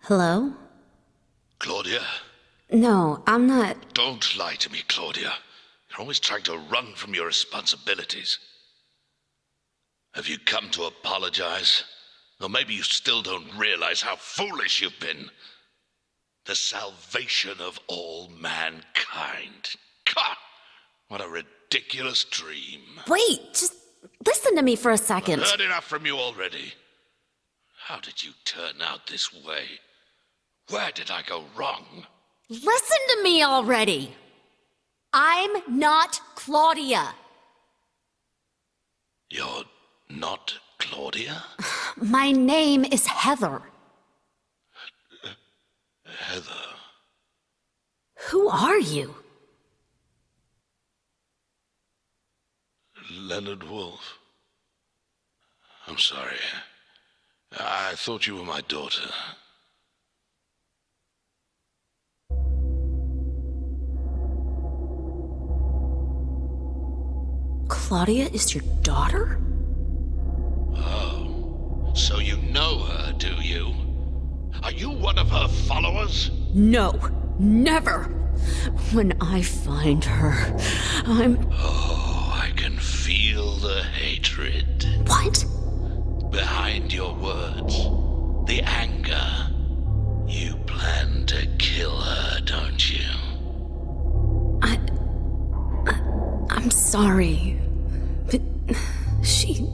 Hello? Claudia? No, I'm not... Don't lie to me, Claudia. You're always trying to run from your responsibilities. Have you come to apologize? Or maybe you still don't realize how foolish you've been. The salvation of all mankind. God, what a ridiculous dream. Wait, just listen to me for a second. I've heard enough from you already. How did you turn out this way? Where did I go wrong? Listen to me already. I'm not Claudia. You're not Claudia? My name is Heather. Heather. Who are you? Leonard Wolf. I'm sorry. I thought you were my daughter. Claudia is your daughter? Oh, so you know her, do you? Are you one of her followers? No, never. When I find her, Oh, I can feel the hatred. What? Behind your words. The anger. You plan to kill her, don't you? I'm sorry. But she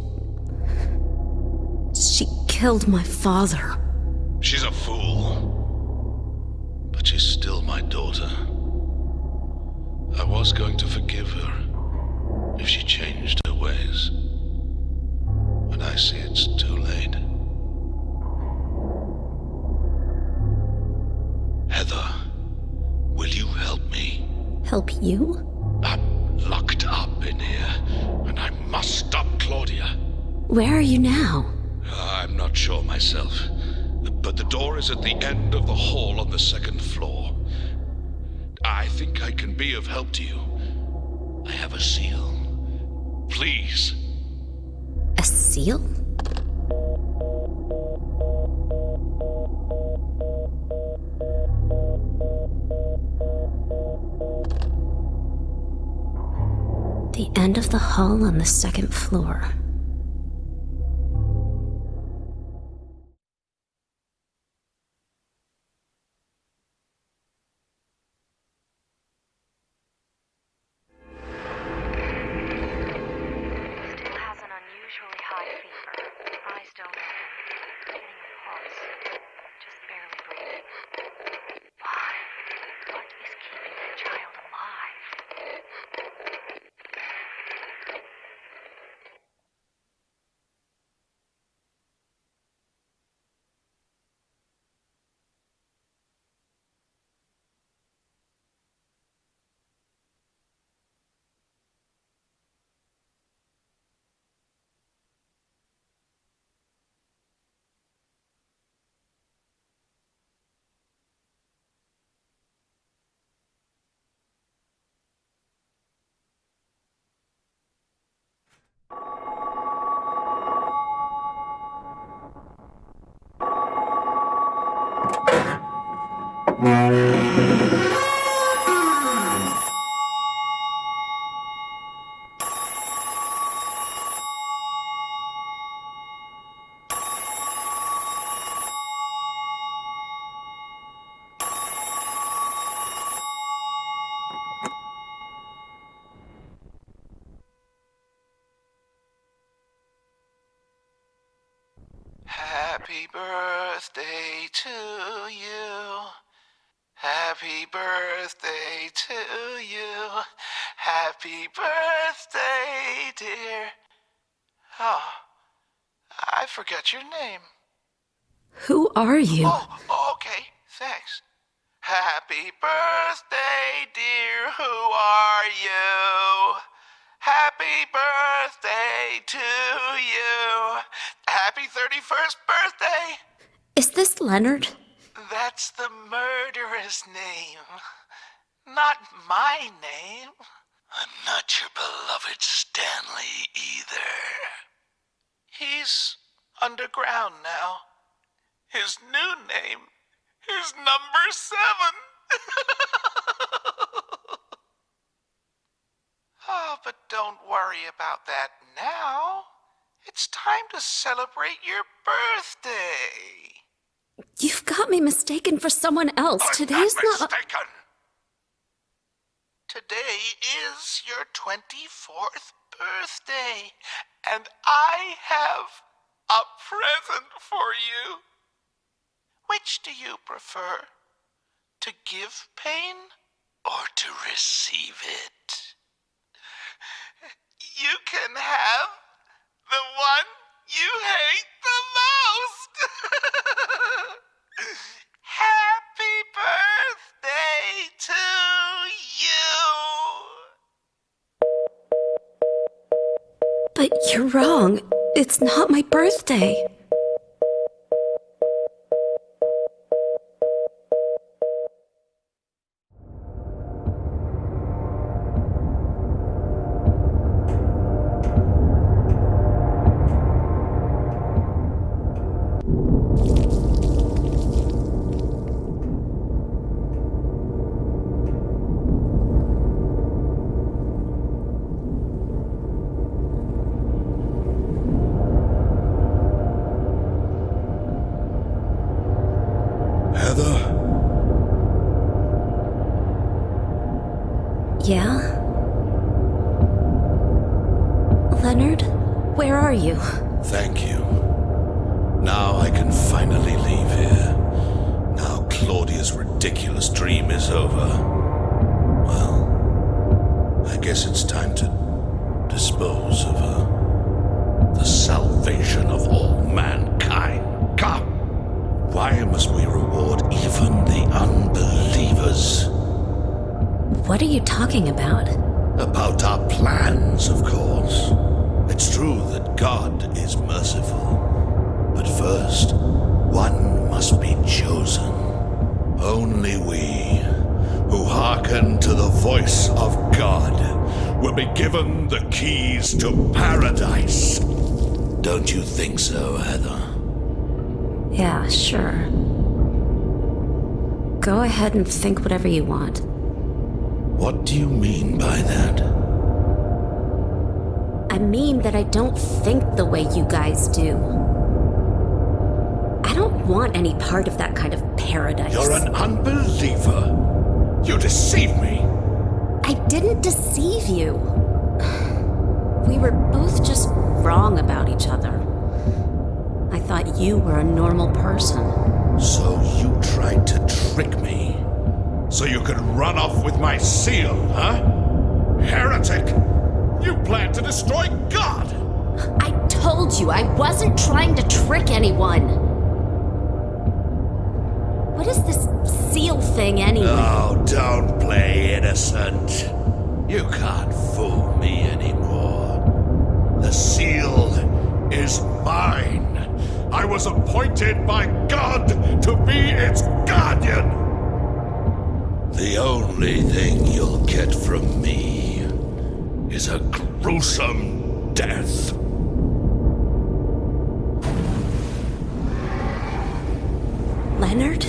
killed my father. She's a fool. But she's still my daughter. I was going to forgive her if she changed her ways. But I see it's too late. Heather, will you help me? Help you? I'm locked up in here, and I must stop Claudia. Where are you now? I'm not sure myself, but the door is at the end of the hall on the second floor. I think I can be of help to you. I have a seal. Please. A seal? The end of the hall on the second floor. Happy birthday to you. Happy birthday to you. Happy birthday, dear. Oh, I forgot your name. Who are you? Oh, okay, thanks. Happy birthday, dear. Who are you? Happy birthday to you. Happy 31st birthday. Is this Leonard? That's the murderer's name. Not my name. I'm not your beloved Stanley either. He's underground now. His new name is Number 7. Oh, but don't worry about that now. It's time to celebrate your birthday. You've got me mistaken for someone else. Today's not mistaken. Today is your 24th birthday, and I have a present for you. Which do you prefer? To give pain or to receive it? You can have the one you hate the most. Happy birthday to you. But you're wrong. It's not my birthday. Yeah? Leonard, where are you? Thank you. Now I can finally leave here. Now Claudia's ridiculous dream is over. Well, I guess it's time to dispose of her. The salvation of all mankind. God! Why must we reward even the unbelievers? What are you talking about? About our plans, of course. It's true that God is merciful. But first, one must be chosen. Only we, who hearken to the voice of God, will be given the keys to paradise. Don't you think so, Heather? Yeah, sure. Go ahead and think whatever you want. What do you mean by that? I mean that I don't think the way you guys do. I don't want any part of that kind of paradise. You're an unbeliever. You deceived me. I didn't deceive you. We were both just wrong about each other. I thought you were a normal person. So you tried to trick me? So you could run off with my seal, huh? Heretic! You plan to destroy God! I told you I wasn't trying to trick anyone. What is this seal thing anyway? Oh, don't play innocent. You can't fool me anymore. The seal is mine. I was appointed by God to be its guardian. The only thing you'll get from me is a gruesome death. Leonard?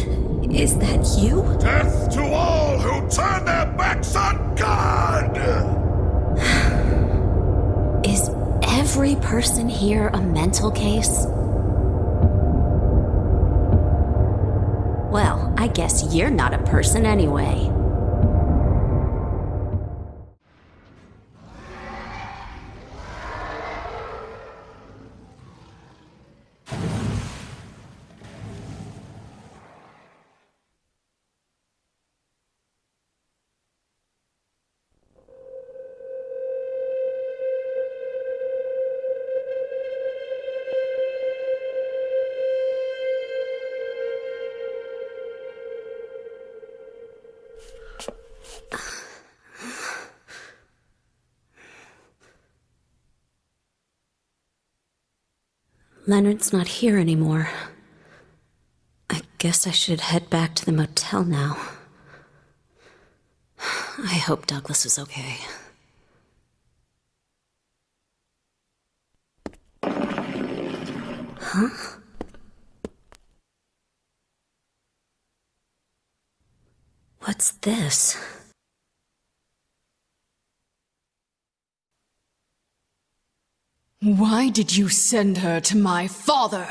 Is that you? Death to all who turn their backs on God! Is every person here a mental case? Well, I guess you're not a person anyway. Leonard's not here anymore. I guess I should head back to the motel now. I hope Douglas is okay. Huh? What's this? Why did you send her to my father?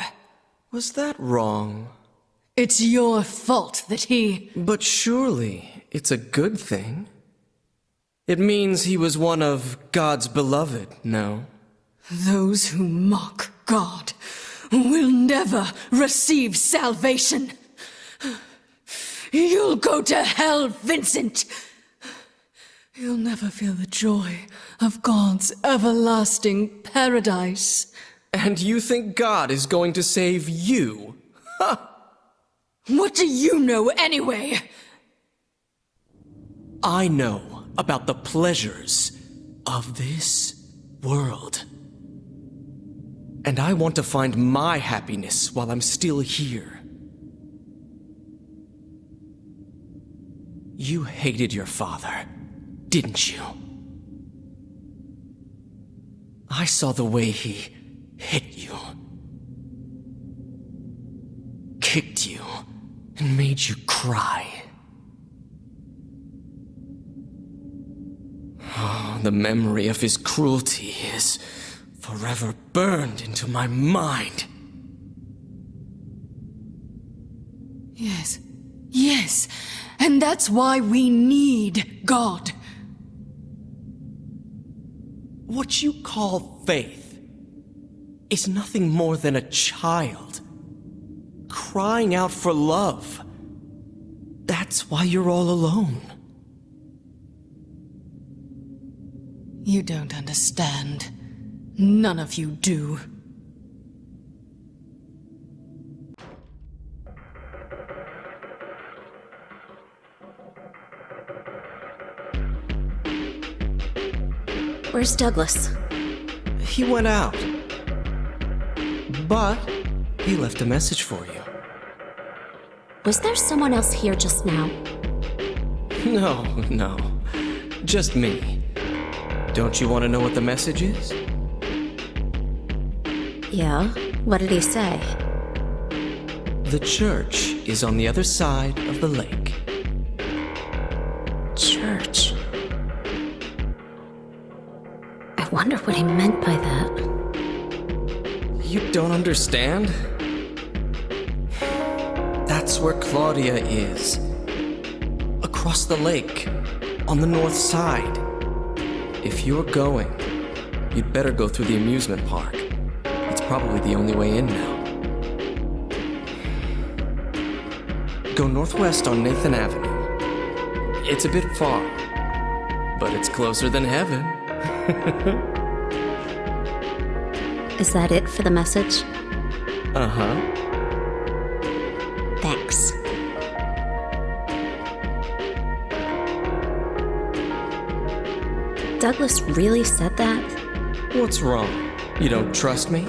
Was that wrong? It's your fault that he... But surely it's a good thing. It means he was one of God's beloved, no? Those who mock God will never receive salvation. You'll go to hell, Vincent. You'll never feel the joy of God's everlasting paradise. And you think God is going to save you? Ha! What do you know anyway? I know about the pleasures of this world. And I want to find my happiness while I'm still here. You hated your father, didn't you? I saw the way he hit you, kicked you, and made you cry. Oh, the memory of his cruelty is forever burned into my mind. Yes, and that's why we need God. What you call faith is nothing more than a child crying out for love. That's why you're all alone. You don't understand. None of you do. Where's Douglas? He went out. But he left a message for you. Was there someone else here just now? No. Just me. Don't you want to know what the message is? Yeah? What did he say? The church is on the other side of the lake. Church. I wonder what he meant by that. You don't understand? That's where Claudia is. Across the lake, on the north side. If you're going, you'd better go through the amusement park. It's probably the only way in now. Go northwest on Nathan Avenue. It's a bit far, but it's closer than heaven. Is that it for the message? Uh-huh. Thanks. Douglas really said that? What's wrong? You don't trust me?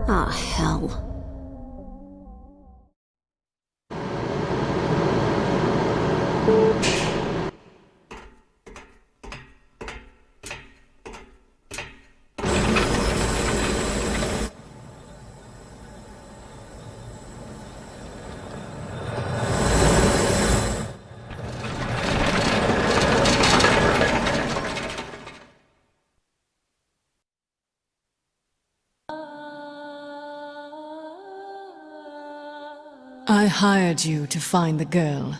Ah, hell. I hired you to find the girl,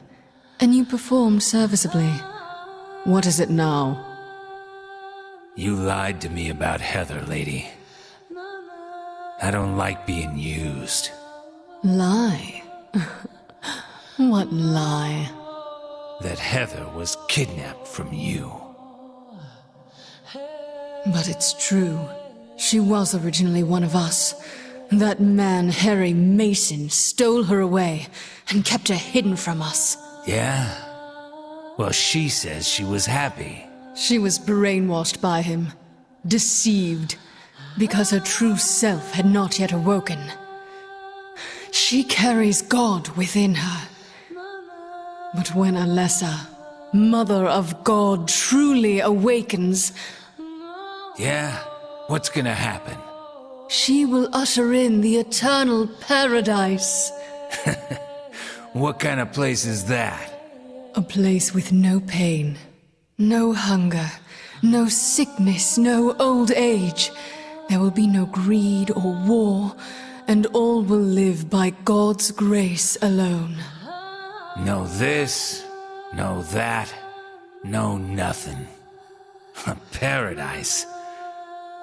and you performed serviceably. What is it now? You lied to me about Heather, lady. I don't like being used. Lie? What lie? That Heather was kidnapped from you. But it's true. She was originally one of us. That man, Harry Mason, stole her away and kept her hidden from us. Yeah? Well, she says she was happy. She was brainwashed by him, deceived, because her true self had not yet awoken. She carries God within her. But when Alessa, Mother of God, truly awakens... Yeah? What's gonna happen? She will usher in the eternal paradise. What kind of place is that? A place with no pain, no hunger, no sickness, no old age. There will be no greed or war, and all will live by God's grace alone. No this, no that, no nothing. A paradise.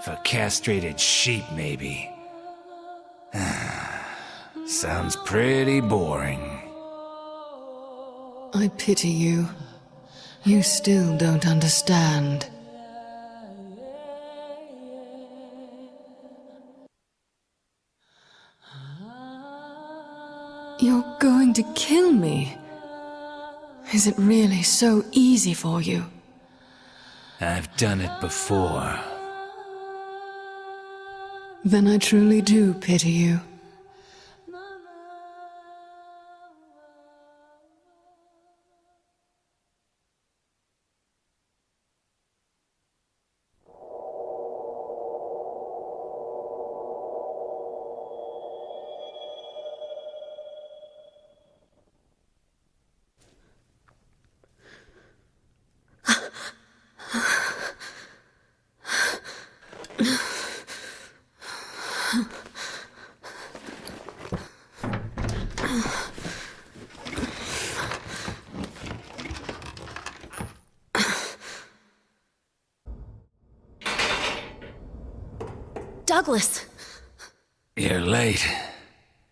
For castrated sheep, maybe. Sounds pretty boring. I pity you. You still don't understand. You're going to kill me? Is it really so easy for you? I've done it before. Then I truly do pity you. Douglas! You're late.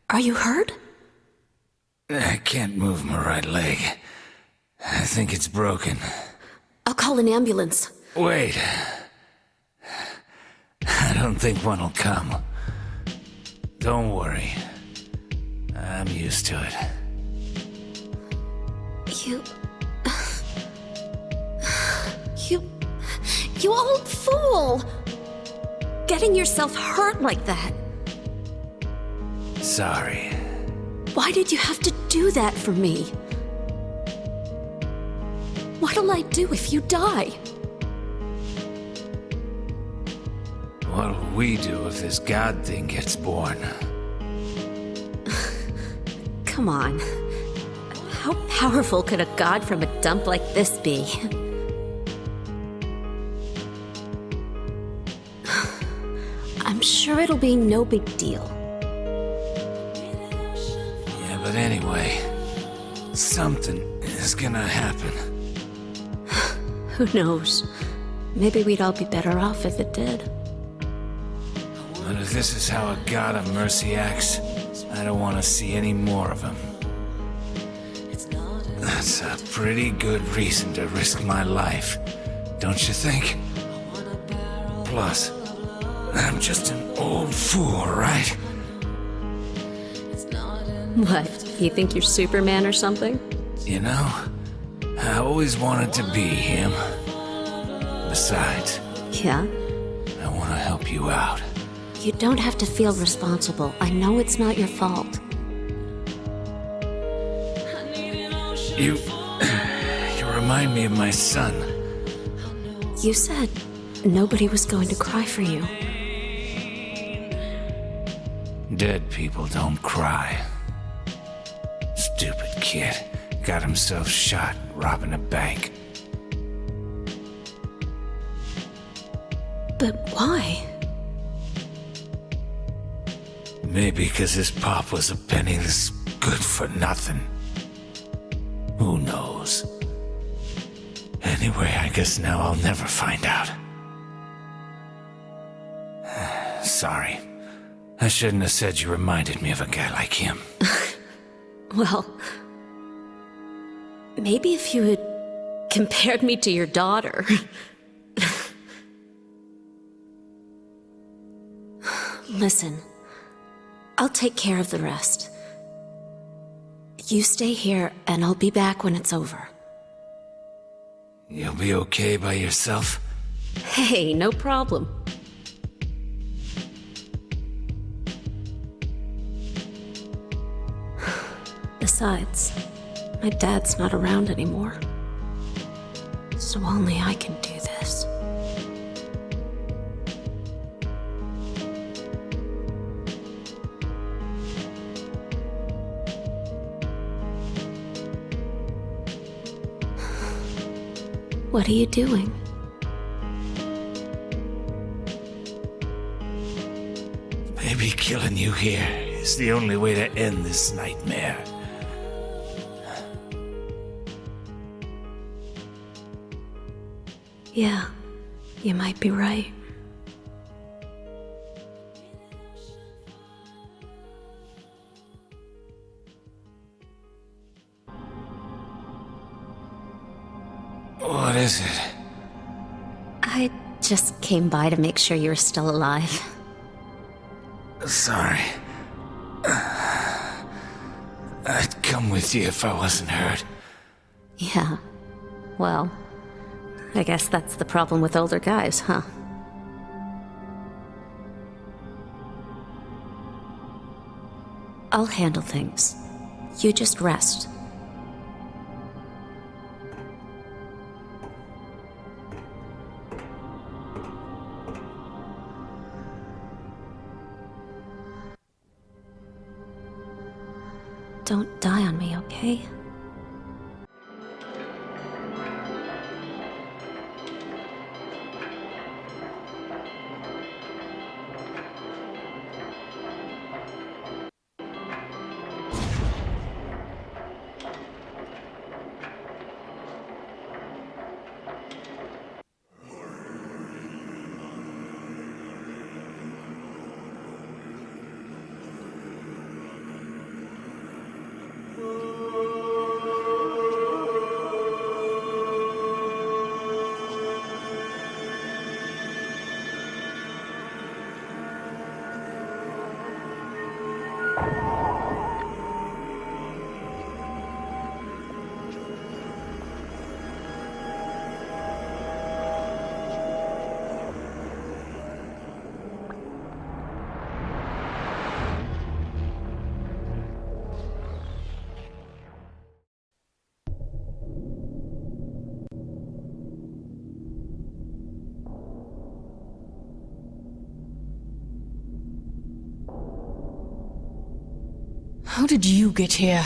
Are you hurt? I can't move my right leg. I think it's broken. I'll call an ambulance. Wait. I don't think one will come. Don't worry. I'm used to it. You old fool! Getting yourself hurt like that. Sorry. Why did you have to do that for me? What'll I do if you die? What'll we do if this God thing gets born? Come on. How powerful could a god from a dump like this be? I'm sure it'll be no big deal. Yeah, but anyway, something is gonna happen. Who knows? Maybe we'd all be better off if it did. But if this is how a god of mercy acts, I don't want to see any more of him. That's a pretty good reason to risk my life, don't you think? Plus, I'm just an old fool, right? What, you think you're Superman or something? You know, I always wanted to be him. Besides, Yeah? I want to help you out. You don't have to feel responsible. I know it's not your fault. You remind me of my son. You said nobody was going to cry for you. Dead people don't cry. Stupid kid. Got himself shot robbing a bank. But why? Maybe because his pop was a penniless good for nothing. Who knows? Anyway, I guess now I'll never find out. Sorry. I shouldn't have said you reminded me of a guy like him. Well, maybe if you had compared me to your daughter. Listen, I'll take care of the rest. You stay here, and I'll be back when it's over. You'll be okay by yourself? Hey, no problem. Besides, my dad's not around anymore. So only I can do this. What are you doing? Maybe killing you here is the only way to end this nightmare. Yeah, you might be right. What is it? I just came by to make sure you're still alive. Sorry. I'd come with you if I wasn't hurt. Yeah, well, I guess that's the problem with older guys, huh? I'll handle things. You just rest. Don't die on me, okay? How did you get here?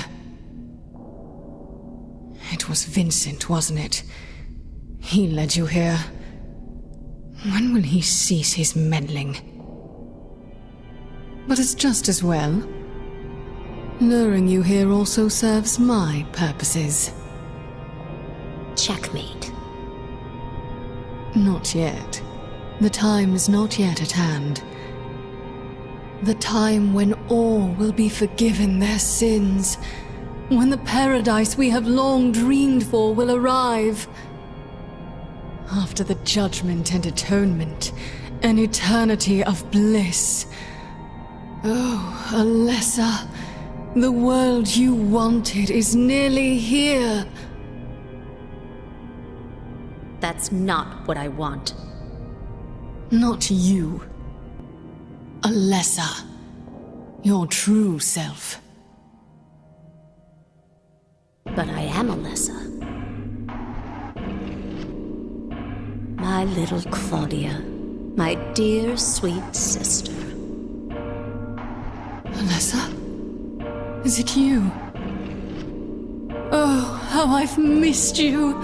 It was Vincent, wasn't it? He led you here. When will he cease his meddling? But it's just as well. Luring you here also serves my purposes. Checkmate. Not yet. The time is not yet at hand. The time when all will be forgiven their sins. When the paradise we have long dreamed for will arrive. After the judgment and atonement, an eternity of bliss. Oh, Alessa, the world you wanted is nearly here. That's not what I want. Not you. Alessa. Your true self. But I am Alessa. My little Claudia. My dear, sweet sister. Alessa? Is it you? Oh, how I've missed you.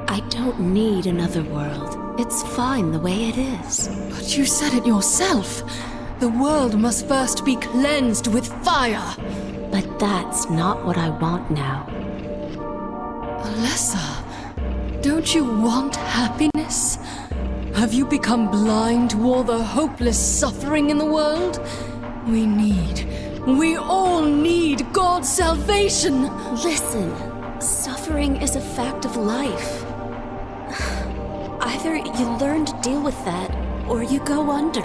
I don't need another world. It's fine the way it is. But you said it yourself. The world must first be cleansed with fire. But that's not what I want now. Alessa, don't you want happiness? Have you become blind to all the hopeless suffering in the world? We all need God's salvation! Listen, suffering is a fact of life. Either you learn to deal with that, or you go under.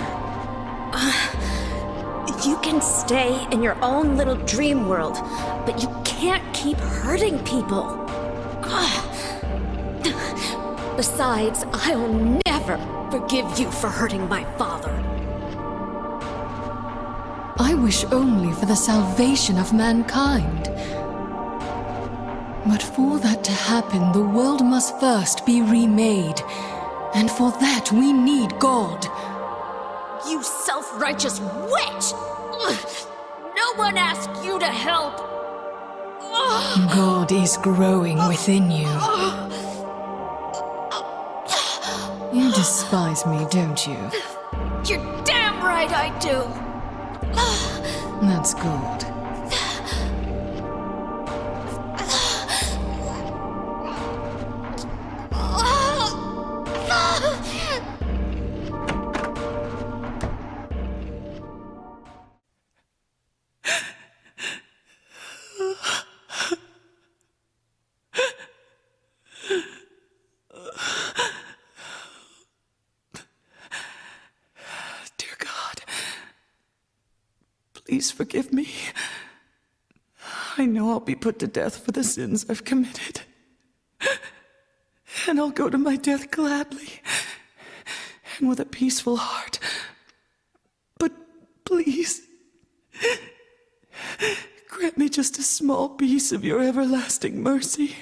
You can stay in your own little dream world, but you can't keep hurting people. Besides, I'll never forgive you for hurting my father. I wish only for the salvation of mankind. But for that to happen, the world must first be remade. And for that, we need God. You self-righteous witch! No one asked you to help! God is growing within you. You despise me, don't you? You're damn right I do! That's good. Please forgive me. I know I'll be put to death for the sins I've committed. And I'll go to my death gladly and with a peaceful heart. But please, grant me just a small piece of your everlasting mercy.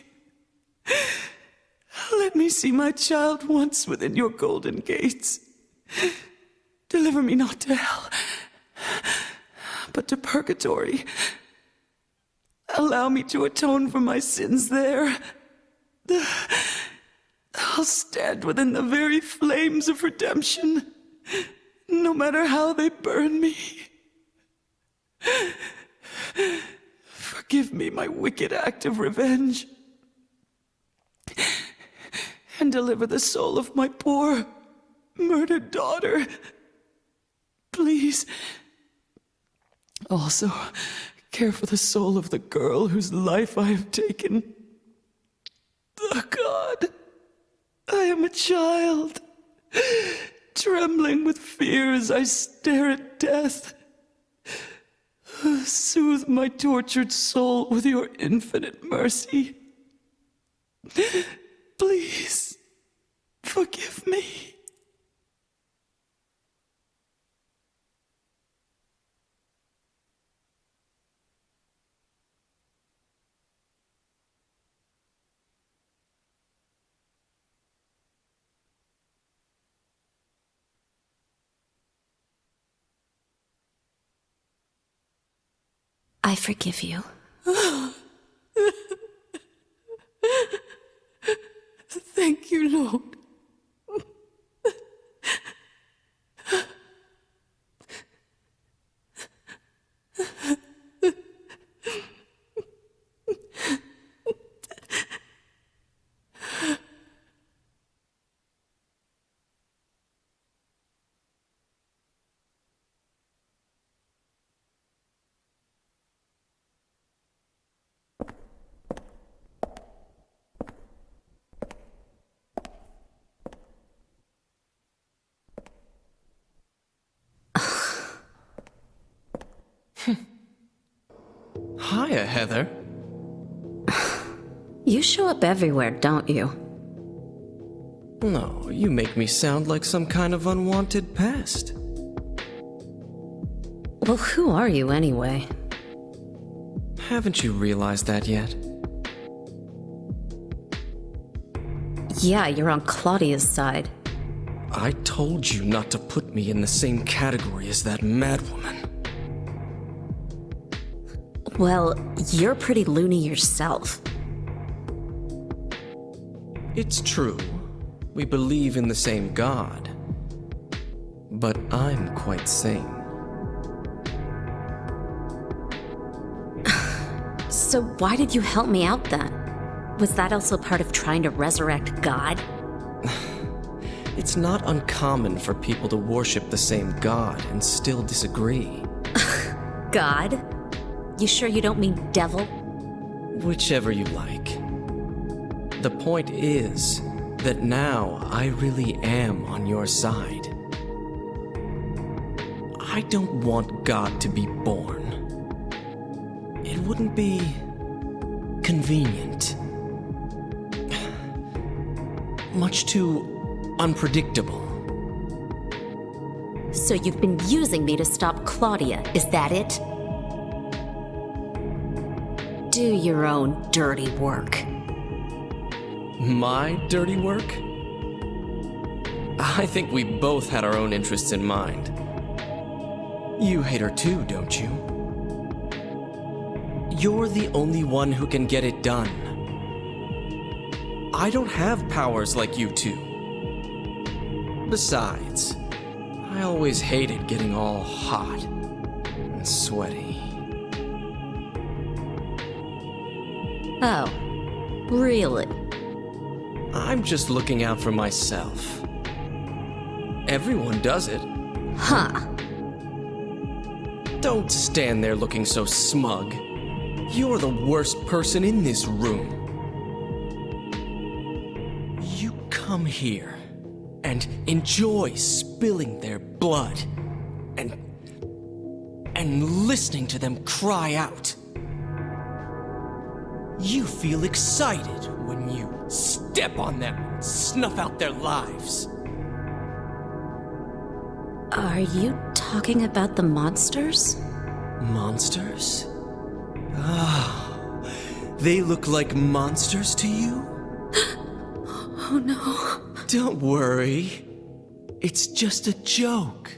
Let me see my child once within your golden gates. Deliver me not to hell, but to purgatory. Allow me to atone for my sins there. I'll stand within the very flames of redemption, no matter how they burn me. Forgive me my wicked act of revenge, and deliver the soul of my poor, murdered daughter. Please. Also, care for the soul of the girl whose life I have taken. Oh God, I am a child, trembling with fear as I stare at death. Soothe my tortured soul with your infinite mercy. Please, forgive me. I forgive you. Thank you, Lord. Hiya, Heather. You show up everywhere, don't you? No, you make me sound like some kind of unwanted pest. Well, who are you anyway? Haven't you realized that yet? Yeah, you're on Claudia's side. I told you not to put me in the same category as that madwoman. Well, you're pretty loony yourself. It's true. We believe in the same God. But I'm quite sane. So why did you help me out then? Was that also part of trying to resurrect God? It's not uncommon for people to worship the same god and still disagree. God? You sure you don't mean devil? Whichever you like. The point is that now I really am on your side. I don't want God to be born. It wouldn't be convenient. Much too unpredictable. So you've been using me to stop Claudia, is that it? Do your own dirty work. My dirty work? I think we both had our own interests in mind. You hate her too, don't you? You're the only one who can get it done. I don't have powers like you two. Besides, I always hated getting all hot and sweaty. Oh, really? I'm just looking out for myself. Everyone does it. Huh. Don't stand there looking so smug. You're the worst person in this room. You come here and enjoy spilling their blood and listening to them cry out. You feel excited when you step on them and snuff out their lives. Are you talking about the monsters? Monsters? Ah, they look like monsters to you? Oh no. Don't worry. It's just a joke.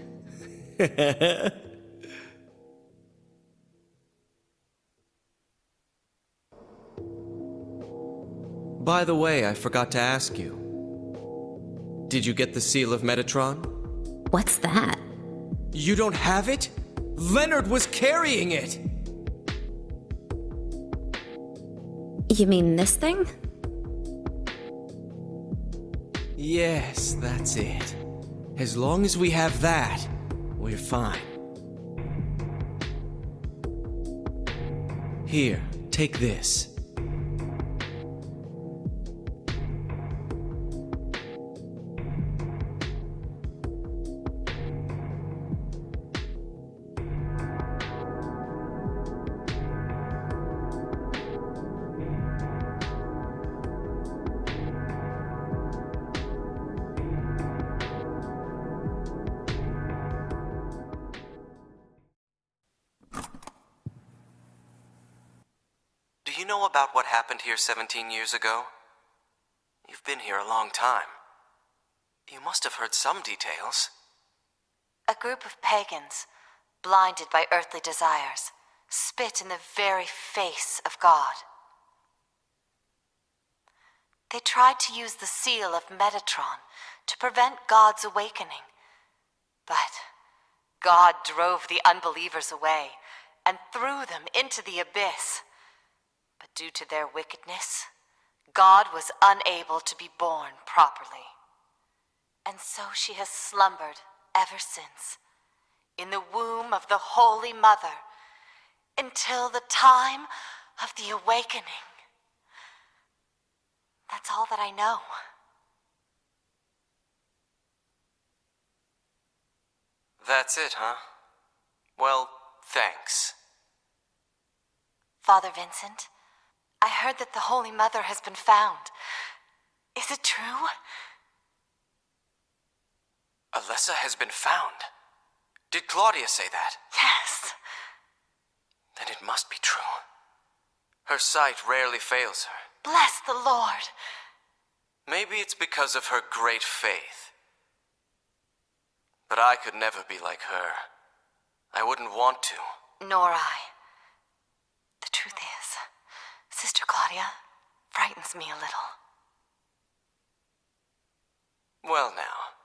By the way, I forgot to ask you. Did you get the seal of Metatron? What's that? You don't have it? Leonard was carrying it! You mean this thing? Yes, that's it. As long as we have that, we're fine. Here, take this. Do you know about what happened here 17 years ago? You've been here a long time. You must have heard some details. A group of pagans, blinded by earthly desires, spit in the very face of God. They tried to use the seal of Metatron to prevent God's awakening. But God drove the unbelievers away and threw them into the abyss. But due to their wickedness, God was unable to be born properly. And so she has slumbered ever since, in the womb of the Holy Mother, until the time of the awakening. That's all that I know. That's it, huh? Well, thanks. Father Vincent, I heard that the Holy Mother has been found. Is it true? Alessa has been found. Did Claudia say that? Yes. Then it must be true. Her sight rarely fails her. Bless the Lord. Maybe it's because of her great faith. But I could never be like her. I wouldn't want to. Nor I. The truth is, Sister Claudia frightens me a little. Well now,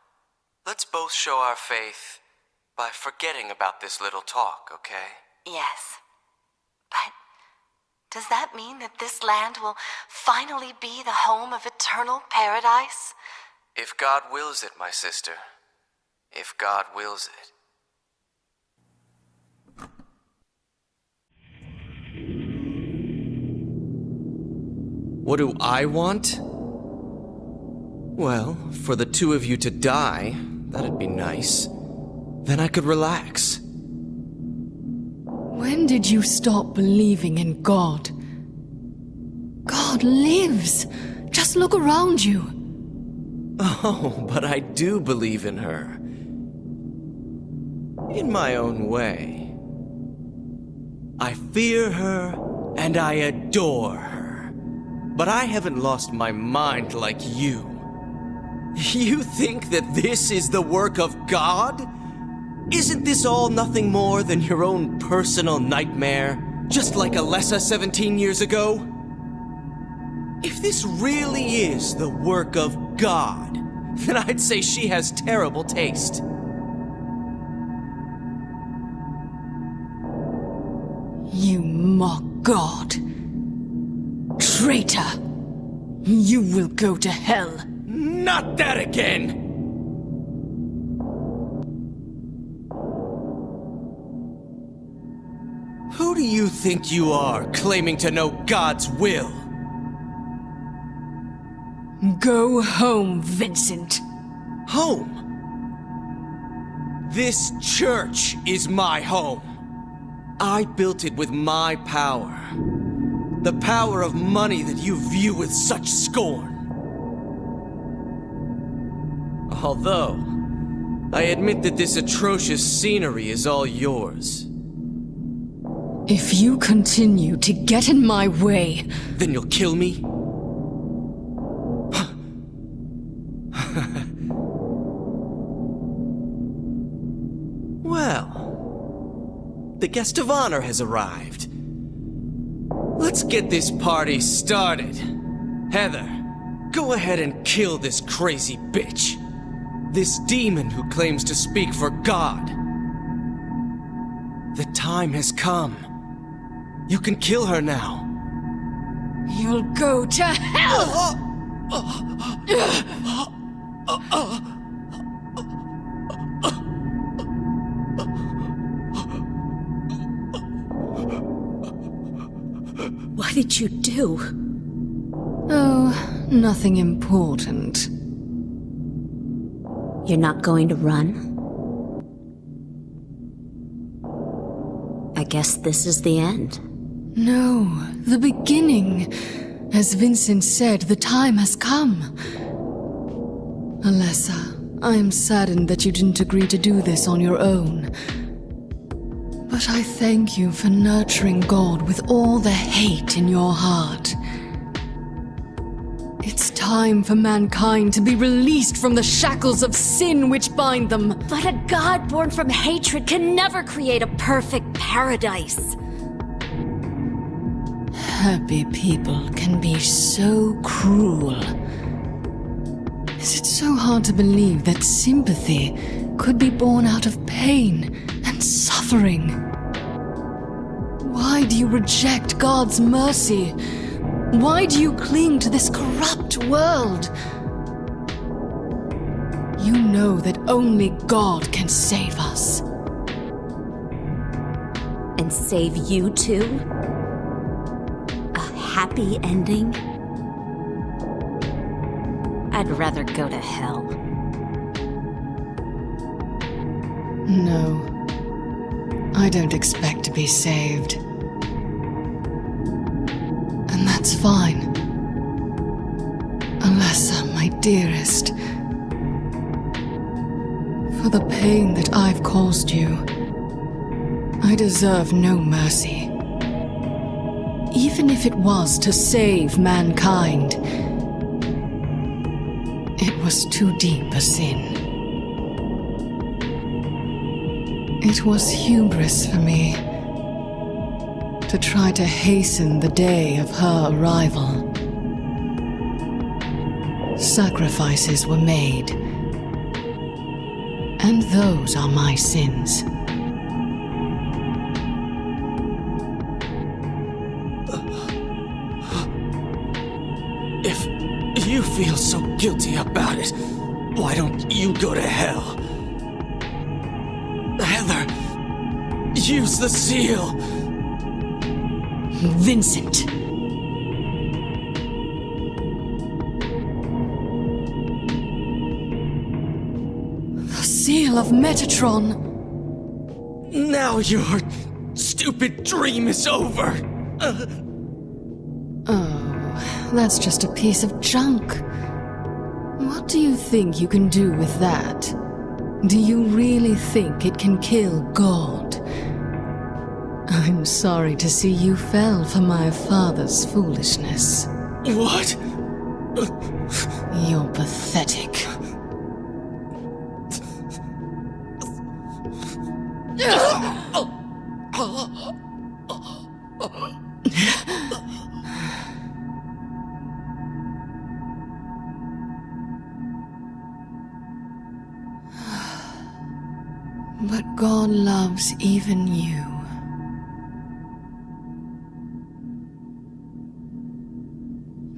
let's both show our faith by forgetting about this little talk, okay? Yes. But Does that mean that this land will finally be the home of eternal paradise? If God wills it, my sister. If God wills it. What do I want? Well, for the two of you to die, that'd be nice. Then I could relax. When did you stop believing in God? God lives. Just look around you. Oh, but I do believe in her. In my own way. I fear her and I adore her. But I haven't lost my mind like you. You think that this is the work of God? Isn't this all nothing more than your own personal nightmare? Just like Alessa 17 years ago? If this really is the work of God, then I'd say she has terrible taste. You mock God. Traitor! You will go to hell. Not that again! Who do you think you are, claiming to know God's will? Go home, Vincent. Home? This church is my home. I built it with my power. The power of money that you view with such scorn. Although, I admit that this atrocious scenery is all yours. If you continue to get in my way... Then you'll kill me? Well, the guest of honor has arrived. Let's get this party started. Heather, go ahead and kill this crazy bitch. This demon who claims to speak for God. The time has come. You can kill her now. You'll go to hell! What did you do? Oh, nothing important. You're not going to run? I guess this is the end. No, the beginning. As Vincent said, the time has come. Alessa, I am saddened that you didn't agree to do this on your own. But I thank you for nurturing God with all the hate in your heart. It's time for mankind to be released from the shackles of sin which bind them. But a god born from hatred can never create a perfect paradise. Happy people can be so cruel. Is it so hard to believe that sympathy could be born out of pain and suffering? Why do you reject God's mercy? Why do you cling to this corrupt world? You know that only God can save us. And save you too? A happy ending? I'd rather go to hell. No, I don't expect to be saved. And that's fine. Alessa, my dearest. For the pain that I've caused you, I deserve no mercy. Even if it was to save mankind, it was too deep a sin. It was hubris for me to try to hasten the day of her arrival. Sacrifices were made, and those are my sins. you feel so guilty about it, why don't you go to hell? Heather, use the seal. Vincent. The seal of Metatron. Now your stupid dream is over. Oh, that's just a piece of junk. What do you think you can do with that? Do you really think it can kill God? I'm sorry to see you fell for my father's foolishness. What? You're pathetic. But God loves even you.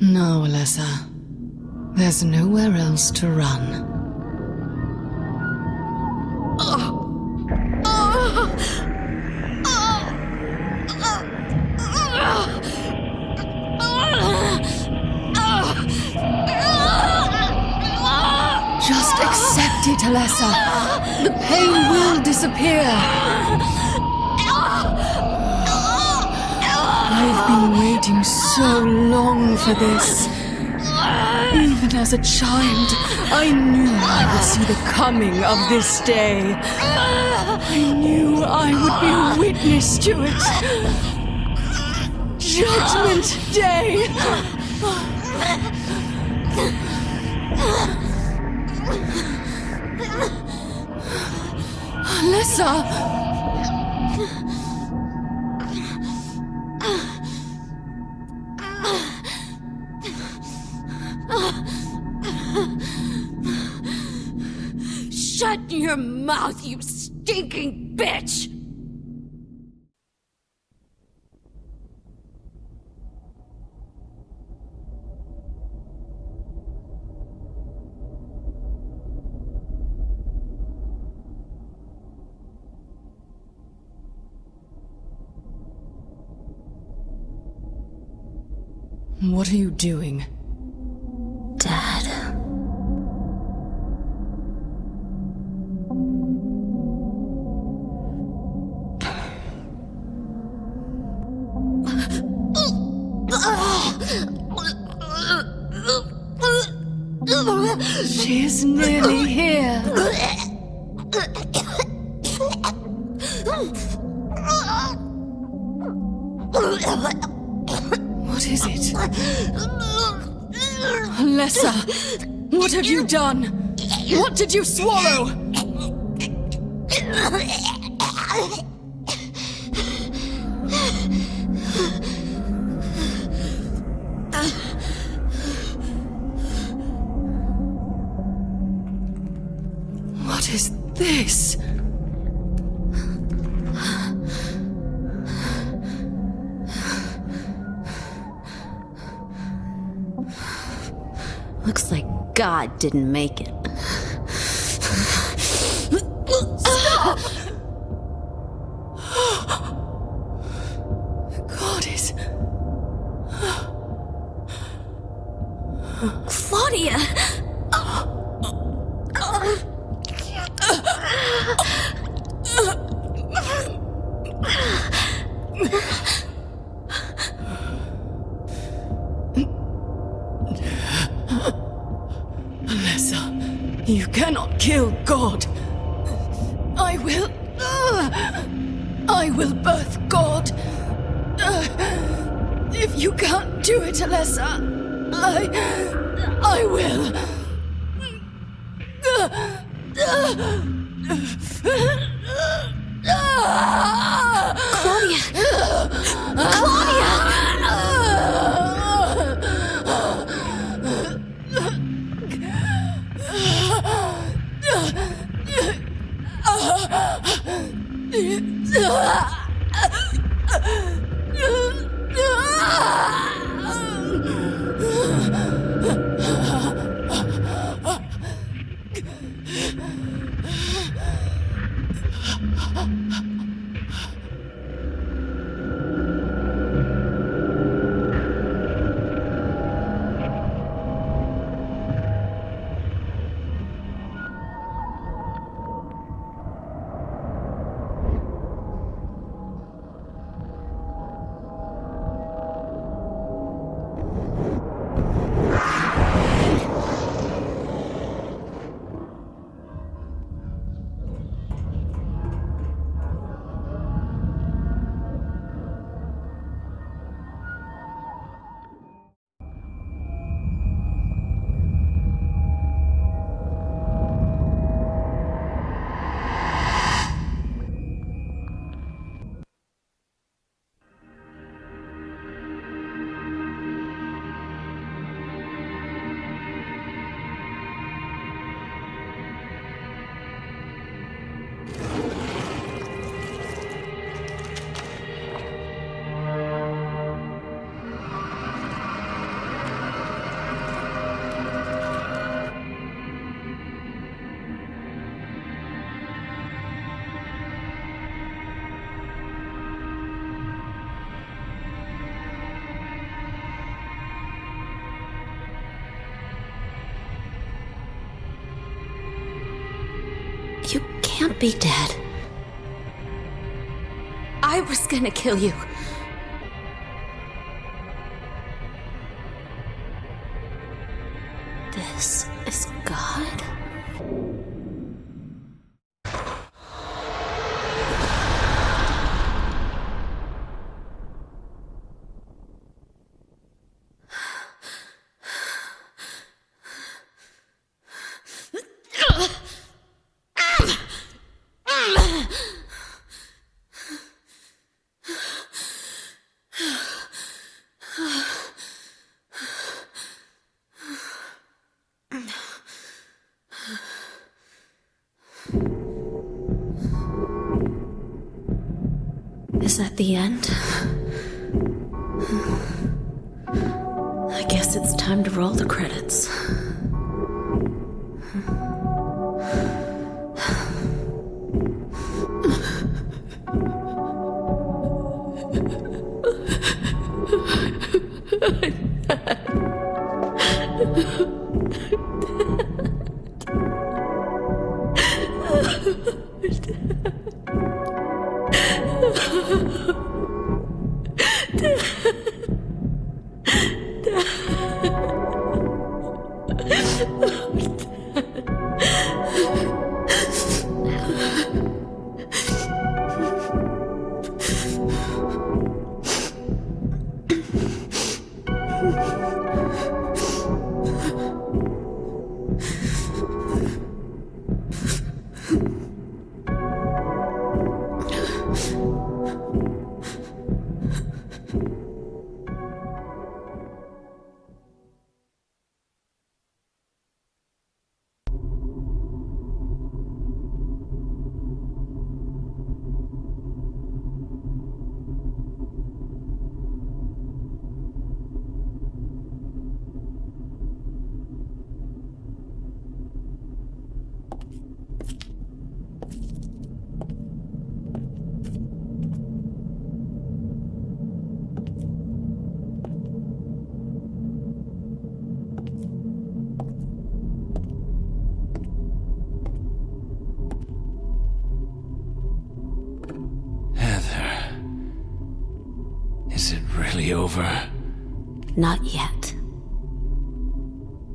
No, Alessa. There's nowhere else to run. Just accept it, Alessa. The pain will disappear. I've been waiting so long for this. Even as a child, I knew I would see the coming of this day. I knew I would be a witness to it. Judgment Day! Alessa! Shut your mouth, you stinking bitch! What are you doing? Dad. She's nearly here. What is it? Alessa, what have you done? What did you swallow? What is this? Looks like God didn't make it. Stop! God is... Claudia! Alessa, you cannot kill God. I will birth God. If you can't do it, Alessa, I will. Claudia! Claudia! can't be dead. I was gonna kill you. This is God? Is that the end? I guess it's time to roll the credits. Is it really over? Not yet.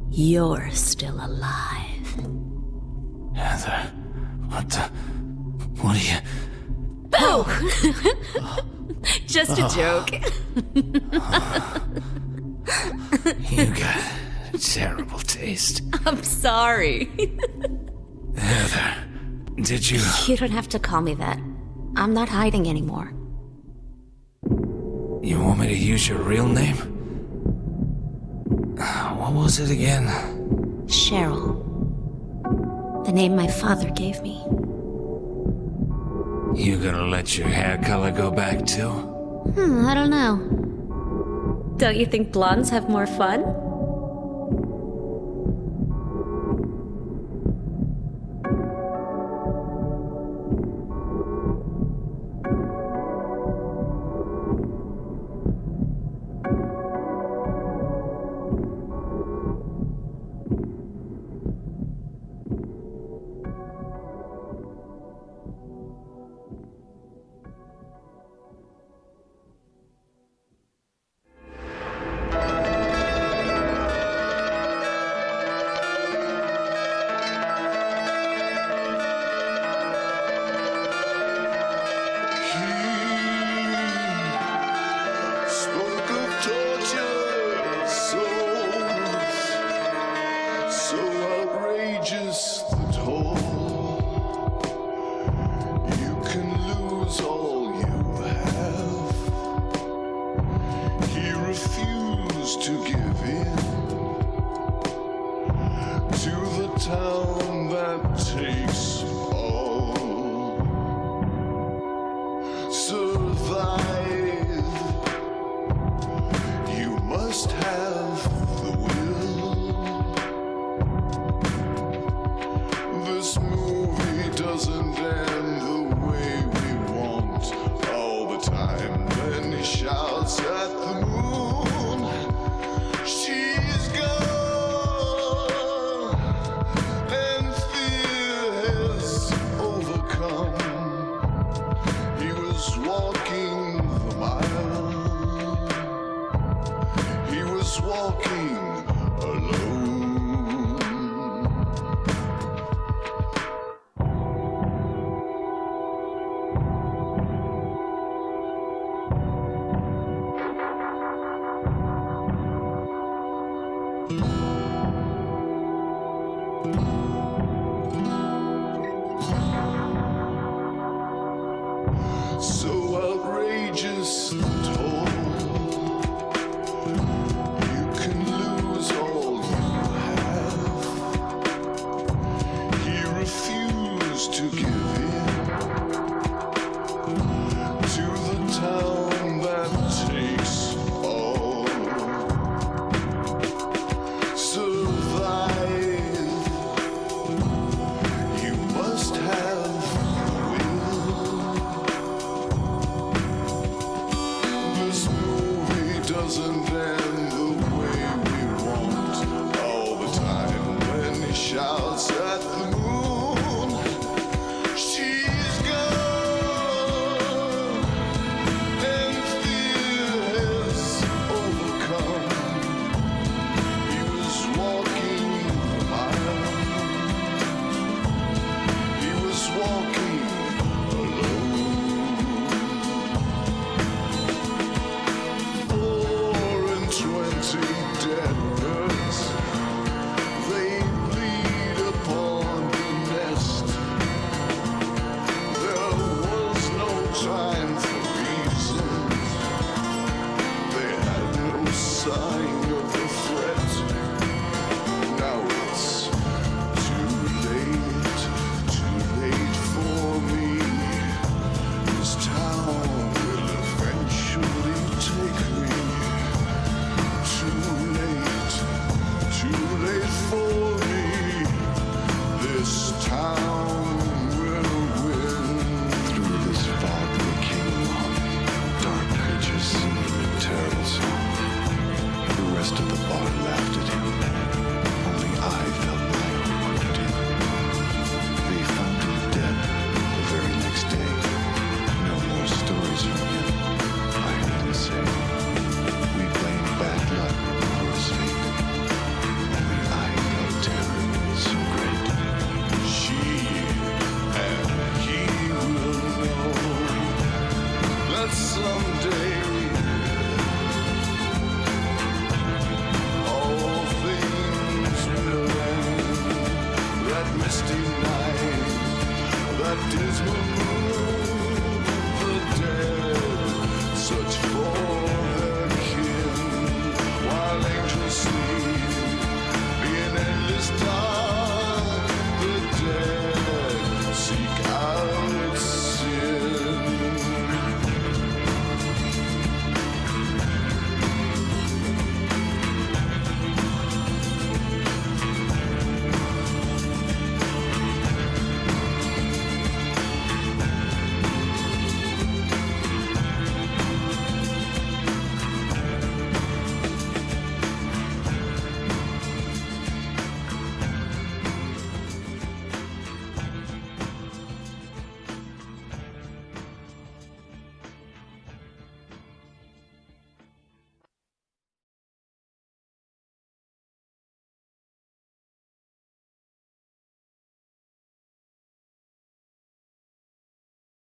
You're still alive. Heather, what are you... Oh! Just a joke. You got a terrible taste. I'm sorry. Heather, did you... You don't have to call me that. I'm not hiding anymore. You want me to use your real name? What was it again? Cheryl. The name my father gave me. You gonna let your hair color go back too? I don't know. Don't you think blondes have more fun? She's gone, and fear has walking